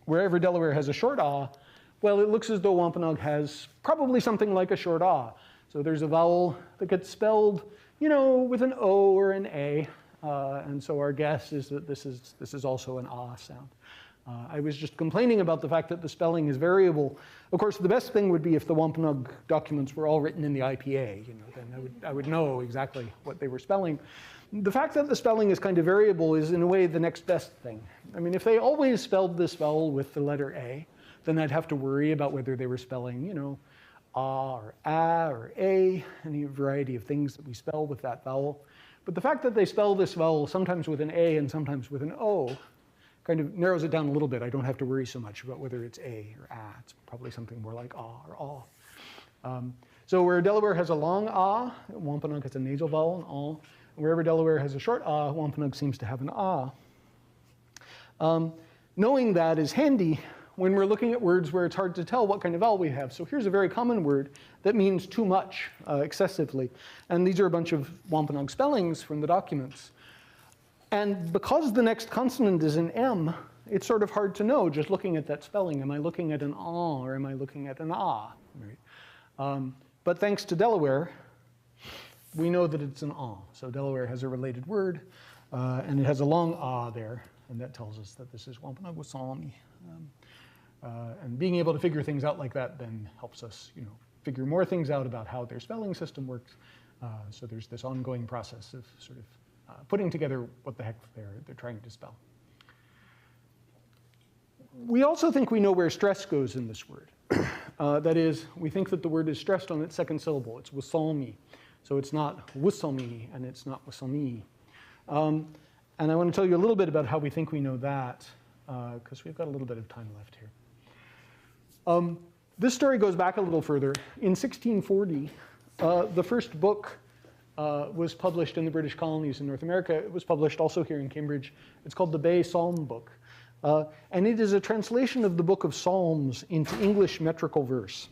Wherever Delaware has a short ah, well, it looks as though Wampanoag has probably something like a short ah. So there's a vowel that gets spelled, with an O or an A. And so our guess is that this is also an ah sound. I was just complaining about the fact that the spelling is variable. Of course, the best thing would be if the Wampanoag documents were all written in the IPA. Then I would know exactly what they were spelling. The fact that the spelling is kind of variable is, in a way, the next best thing. I mean, if they always spelled this vowel with the letter A, then I'd have to worry about whether they were spelling, ah or a or a, any variety of things that we spell with that vowel. But the fact that they spell this vowel sometimes with an A and sometimes with an O kind of narrows it down a little bit. I don't have to worry so much about whether it's A or A. It's probably something more like ah or aw. So where Delaware has a long ah, Wampanoag has a nasal vowel, an aw. Wherever Delaware has a short ah, Wampanoag seems to have an ah. Knowing that is handy when we're looking at words where it's hard to tell what kind of vowel we have. So here's a very common word that means too much, excessively. And these are a bunch of Wampanoag spellings from the documents. And because the next consonant is an M, it's sort of hard to know just looking at that spelling. Am I looking at an ah or am I looking at an ah? Right? But thanks to Delaware, we know that it's an ah. So Delaware has a related word, and it has a long ah there, and that tells us that this is Wampanoag Wasalmi. And being able to figure things out like that then helps us, figure more things out about how their spelling system works. So there's this ongoing process of sort of putting together what the heck they're trying to spell. We also think we know where stress goes in this word. That is, we think that the word is stressed on its second syllable. It's wasalmi. So it's not wusalmi and it's not wasalmi. And I want to tell you a little bit about how we think we know that, because we've got a little bit of time left here. This story goes back a little further. In 1640, the first book was published in the British colonies in North America. It was published also here in Cambridge. It's called the Bay Psalm Book. And it is a translation of the Book of Psalms into English metrical verse.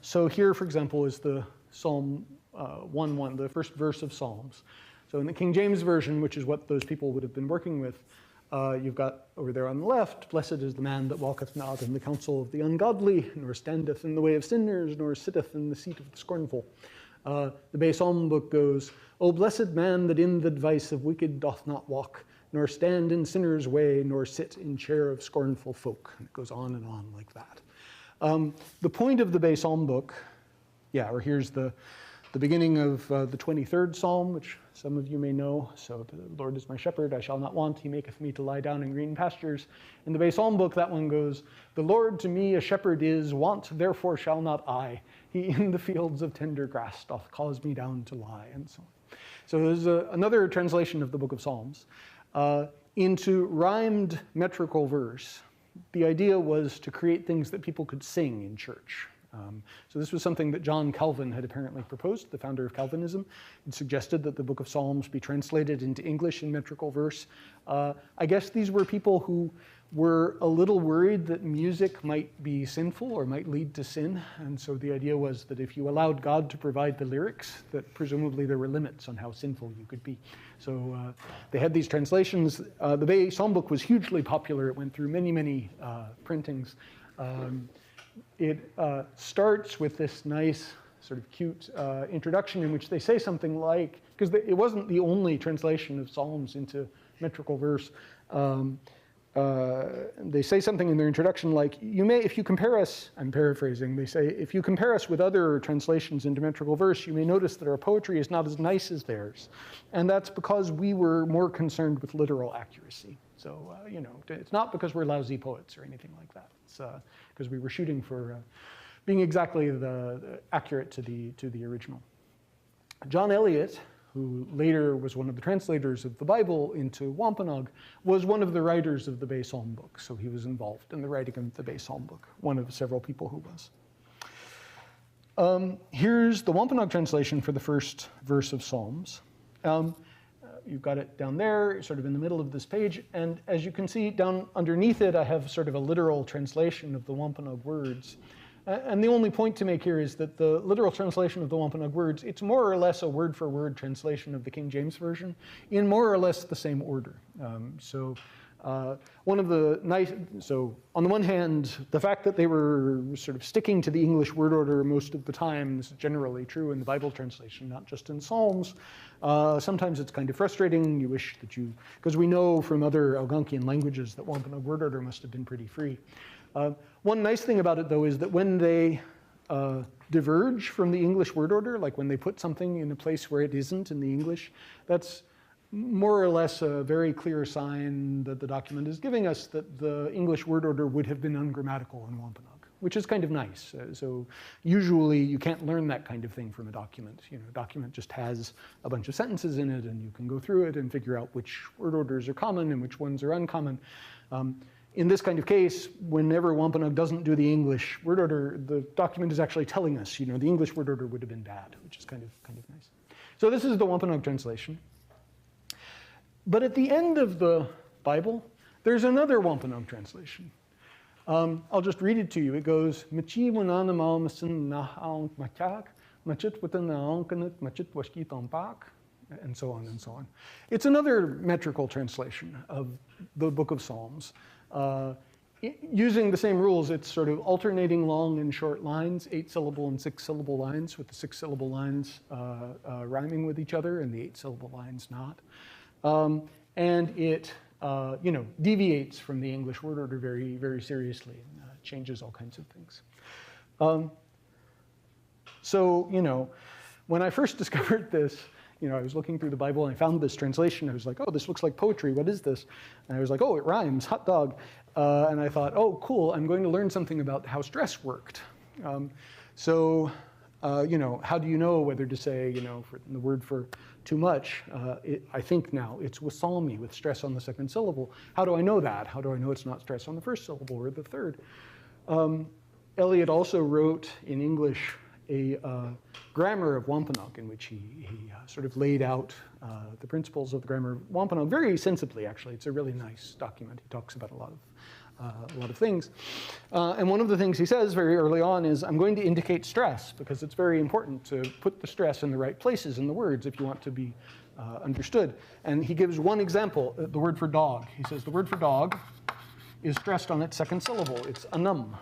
So here, for example, is the Psalm 1:1, the first verse of Psalms. So in the King James Version, which is what those people would have been working with, you've got over there on the left, blessed is the man that walketh not in the counsel of the ungodly, nor standeth in the way of sinners, nor sitteth in the seat of the scornful. The Bay Psalm Book goes, O blessed man that in the advice of wicked doth not walk, nor stand in sinners' way, nor sit in chair of scornful folk. And it goes on and on like that. The point of the Bay Psalm Book, or here's the beginning of the 23rd Psalm, which some of you may know. So the Lord is my shepherd, I shall not want. He maketh me to lie down in green pastures. In the Bay Psalm Book, that one goes, the Lord to me a shepherd is, want therefore shall not I. He in the fields of tender grass doth cause me down to lie, and so on. So there's another translation of the Book of Psalms into rhymed metrical verse. The idea was to create things that people could sing in church. So this was something that John Calvin had apparently proposed, the founder of Calvinism. It suggested that the Book of Psalms be translated into English in metrical verse. I guess these were people who were a little worried that music might be sinful or might lead to sin. And so the idea was that if you allowed God to provide the lyrics, that presumably there were limits on how sinful you could be. So they had these translations. The Bay Psalm Book was hugely popular. It went through many, many printings. It starts with this nice, sort of cute introduction in which they say something like, because it wasn't the only translation of Psalms into metrical verse. They say something in their introduction like, if you compare us, I'm paraphrasing, they say, if you compare us with other translations into metrical verse, you may notice that our poetry is not as nice as theirs. And that's because we were more concerned with literal accuracy. So, it's not because we're lousy poets or anything like that. It's because we were shooting for being exactly accurate to the original. John Eliot, who later was one of the translators of the Bible into Wampanoag, was one of the writers of the Bay Psalm Book. So he was involved in the writing of the Bay Psalm Book, one of several people who was. Here's the Wampanoag translation for the first verse of Psalms. You've got it down there, sort of in the middle of this page. And as you can see, down underneath it, I have sort of a literal translation of the Wampanoag words. And the only point to make here is that the literal translation of the Wampanoag words, it's more or less a word-for-word translation of the King James Version in more or less the same order. So on the one hand, the fact that they were sort of sticking to the English word order most of the time, this is generally true in the Bible translation, not just in Psalms. Sometimes it's kind of frustrating. You wish that because we know from other Algonquian languages that Wampanoag word order must have been pretty free. One nice thing about it, though, is that when they diverge from the English word order, like when they put something in a place where it isn't in the English, that's more or less a very clear sign that the document is giving us that the English word order would have been ungrammatical in Wampanoag. which is kind of nice. So usually you can't learn that kind of thing from a document. You know, a document just has a bunch of sentences in it, and you can go through it and figure out which word orders are common and which ones are uncommon. In this kind of case, whenever Wampanoag doesn't do the English word order, the document is actually telling us, you know, the English word order would have been bad, which is kind of nice. So this is the Wampanoag translation. But at the end of the Bible, there's another Wampanoag translation. I'll just read it to you. It goes, "Machi wananamal masin nahaong machak, machit watanaongkanat machit washkitompak," and so on and so on. It's another metrical translation of the Book of Psalms. Using the same rules, it's sort of alternating long and short lines, 8-syllable and 6-syllable lines, with the 6-syllable lines rhyming with each other and the 8-syllable lines not. And it you know, deviates from the English word order very, very seriously, and changes all kinds of things. So, you know, when I first discovered this, you know, I was looking through the Bible and I found this translation. I was like, oh, this looks like poetry. What is this? And I was like, oh, it rhymes, hot dog. And I thought, oh, cool, I'm going to learn something about how stress worked. You know, how do you know whether to say, you know, the word for too much, I think now it's wasalmi, with stress on the second syllable. How do I know that? How do I know it's not stress on the first syllable or the third? Eliot also wrote in English a grammar of Wampanoag, in which he sort of laid out the principles of the grammar of Wampanoag very sensibly, actually. It's a really nice document. He talks about a lot of things. And one of the things he says very early on is, I'm going to indicate stress, because it's very important to put the stress in the right places in the words if you want to be understood. And he gives one example, the word for dog. He says the word for dog is stressed on its second syllable. It's anum.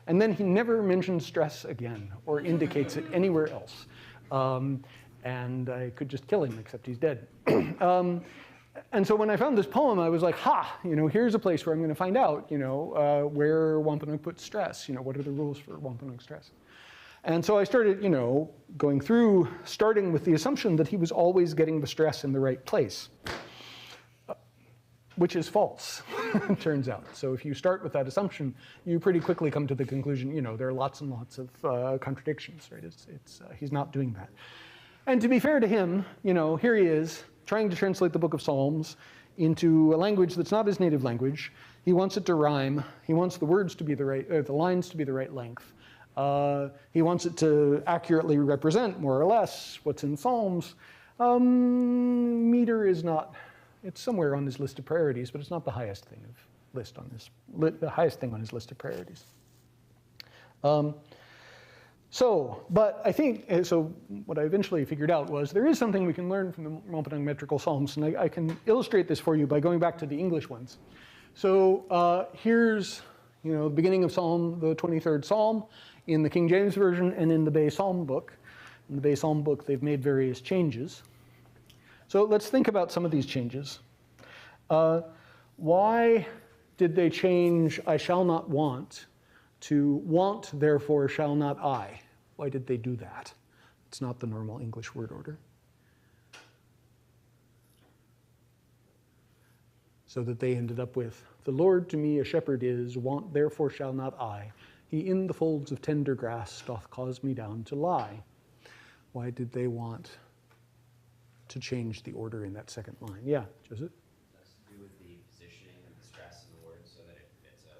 And then he never mentions stress again or indicates it anywhere else. And I could just kill him, except he's dead. And so when I found this poem, I was like, ha, you know, here's a place where I'm going to find out, you know, where Wampanoag puts stress. You know, what are the rules for Wampanoag stress? And so I started, you know, going through, starting with the assumption that he was always getting the stress in the right place, which is false, it turns out. So if you start with that assumption, you pretty quickly come to the conclusion, you know, there are lots and lots of contradictions, right? He's not doing that. And to be fair to him, you know, here he is, trying to translate the Book of Psalms into a language that's not his native language. He wants it to rhyme. He wants the words to be the right, the lines to be the right length. He wants it to accurately represent, more or less, what's in Psalms. Meter is not, it's somewhere on his list of priorities, but it's not the highest thing the highest thing on his list of priorities. But I think, so what I eventually figured out was there is something we can learn from the Wampanoag metrical Psalms, and I can illustrate this for you by going back to the English ones. So here's, you know, the beginning of Psalm, the 23rd Psalm, in the King James Version and in the Bay Psalm book. In the Bay Psalm book, they've made various changes. So let's think about some of these changes. Why did they change "I shall not want" to "want, therefore shall not I"? Why did they do that? It's not the normal English word order. So that they ended up with, "The Lord to me a shepherd is, want, therefore shall not I. He in the folds of tender grass doth cause me down to lie." Why did they want to change the order in that second line? Yeah, Joseph? That's to do with the positioning of the stress in the word so that it fits a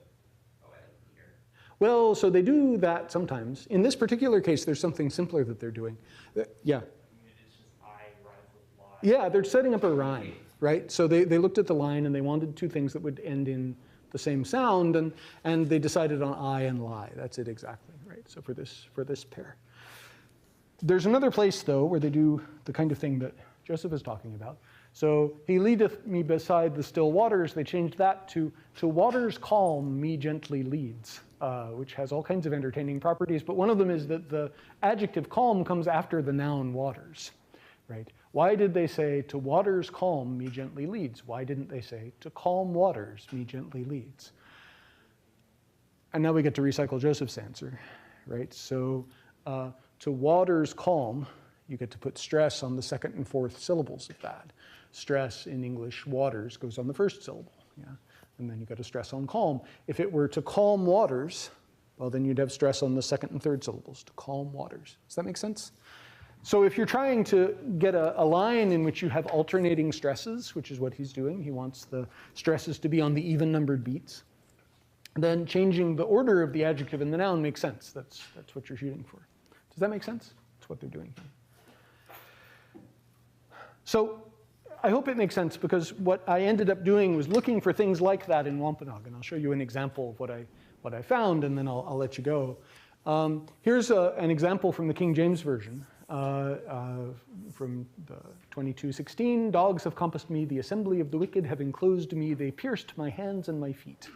poetic meter. Well, so they do that sometimes. In this particular case, there's something simpler that they're doing. Yeah? It's just I rhymes with lie. Yeah, they're setting up a rhyme, right? So they looked at the line and they wanted two things that would end in the same sound, and they decided on I and lie. That's it exactly, right? So for this pair. There's another place, though, where they do the kind of thing that Joseph is talking about. So, "He leadeth me beside the still waters." They changed that to "waters calm me gently leads," which has all kinds of entertaining properties. But one of them is that the adjective calm comes after the noun waters, right? Why did they say "to waters calm me gently leads"? Why didn't they say "to calm waters me gently leads"? And now we get to recycle Joseph's answer, right? So, "to waters calm," you get to put stress on the second and fourth syllables of that. Stress in English, waters, goes on the first syllable, yeah? And then you got to stress on calm. If it were "to calm waters," Well, then you'd have stress on the second and third syllables, to calm waters. Does that make sense? So if you're trying to get a line in which you have alternating stresses, which is what he's doing, he wants the stresses to be on the even-numbered beats, then changing the order of the adjective and the noun makes sense. That's what you're shooting for. Does that make sense? That's what they're doing here. So I hope it makes sense, because what I ended up doing was looking for things like that in Wampanoag, and I'll show you an example of what I found, and then I'll let you go. Here's an example from the King James Version. From the 22:16, dogs have compassed me, the assembly of the wicked have enclosed me, they pierced my hands and my feet.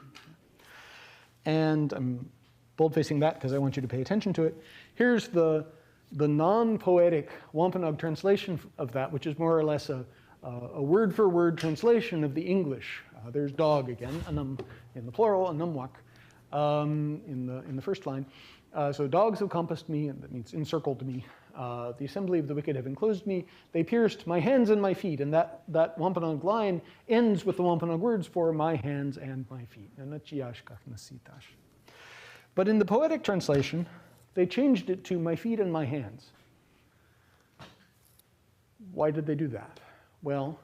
And I'm bold-facing that because I want you to pay attention to it. Here's the non-poetic Wampanoag translation of that, which is more or less a word-for-word translation of the English. There's dog again, anum in the plural, anumwak in the first line. So dogs have compassed me, and that means encircled me. The assembly of the wicked have enclosed me. They pierced my hands and my feet. And that Wampanoag line ends with the Wampanoag words for my hands and my feet. But in the poetic translation, they changed it to my feet and my hands. Why did they do that? Well,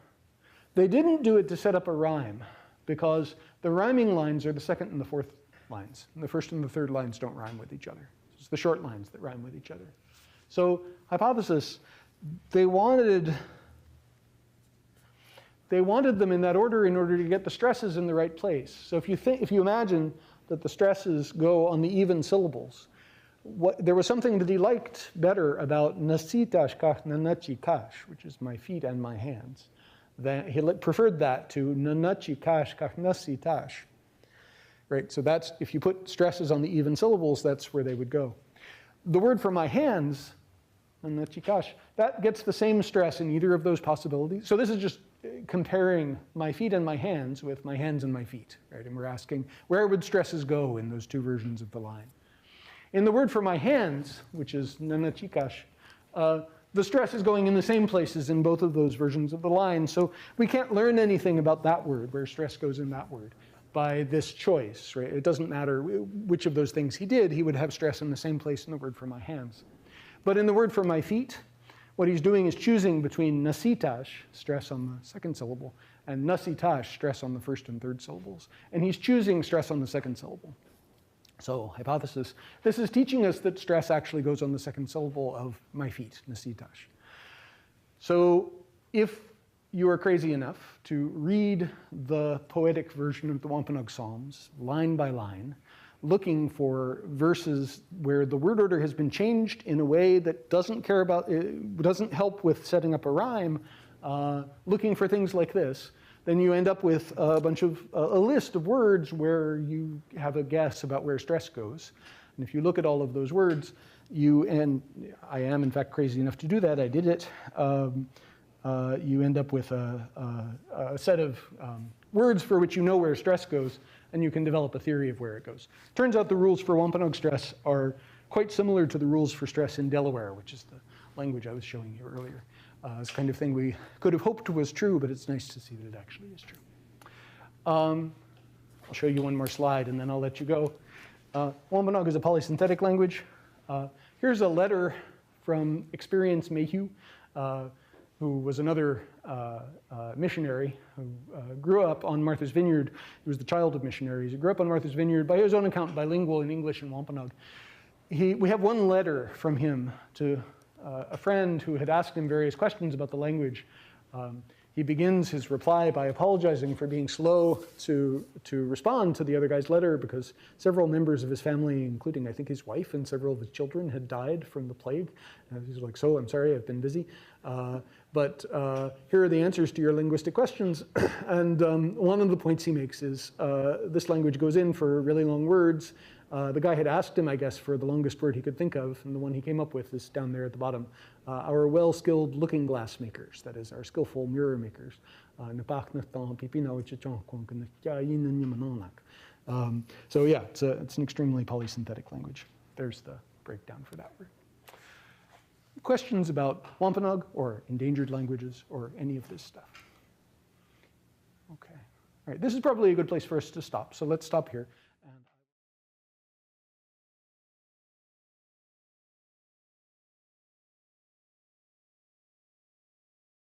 they didn't do it to set up a rhyme, because the rhyming lines are the second and the fourth lines. And the first and the third lines don't rhyme with each other. It's the short lines that rhyme with each other. So, hypothesis, they wanted them in that order in order to get the stresses in the right place. So if you imagine that the stresses go on the even syllables, there was something that he liked better about nasitash kach nanachi kash, which is my feet and my hands. He preferred that to nanachi kash kach nasitash. Right? So that's, if you put stresses on the even syllables, that's where they would go. The word for my hands, that gets the same stress in either of those possibilities. So this is just comparing my feet and my hands with my hands and my feet, right? And we're asking, where would stresses go in those two versions of the line? In the word for my hands, which is nanachikash, the stress is going in the same places in both of those versions of the line. So we can't learn anything about that word, where stress goes in that word, by this choice, right? It doesn't matter which of those things he did, he would have stress in the same place in the word for my hands. But in the word for my feet, what he's doing is choosing between nasitash, stress on the second syllable, and nasitash, stress on the first and third syllables. And he's choosing stress on the second syllable. So, hypothesis, this is teaching us that stress actually goes on the second syllable of my feet, nasitash. So, if you are crazy enough to read the poetic version of the Wampanoag Psalms, line by line, looking for verses where the word order has been changed in a way that doesn't help with setting up a rhyme, looking for things like this, then you end up with a list of words where you have a guess about where stress goes. And if you look at all of those words, and I am in fact crazy enough to do that, I did it, you end up with a set of words for which you know where stress goes, and you can develop a theory of where it goes. Turns out the rules for Wampanoag stress are quite similar to the rules for stress in Delaware, which is the language I was showing you earlier. It's the kind of thing we could have hoped was true, but it's nice to see that it actually is true. I'll show you one more slide, and then I'll let you go. Wampanoag is a polysynthetic language. Here's a letter from Experience Mayhew, who was another missionary who grew up on Martha's Vineyard. He was the child of missionaries. He grew up on Martha's Vineyard, by his own account, bilingual in English and Wampanoag. We have one letter from him to a friend who had asked him various questions about the language. He begins his reply by apologizing for being slow to respond to the other guy's letter because several members of his family, including I think his wife and several of his children, had died from the plague. And he's like, so I'm sorry, I've been busy. But here are the answers to your linguistic questions. And one of the points he makes is this language goes in for really long words. The guy had asked him, I guess, for the longest word he could think of, and the one he came up with is down there at the bottom. Our well-skilled looking glass makers, that is, our skillful mirror makers. So yeah, it's an extremely polysynthetic language. There's the breakdown for that word. Questions about Wampanoag or endangered languages or any of this stuff? Okay. All right, this is probably a good place for us to stop, so let's stop here.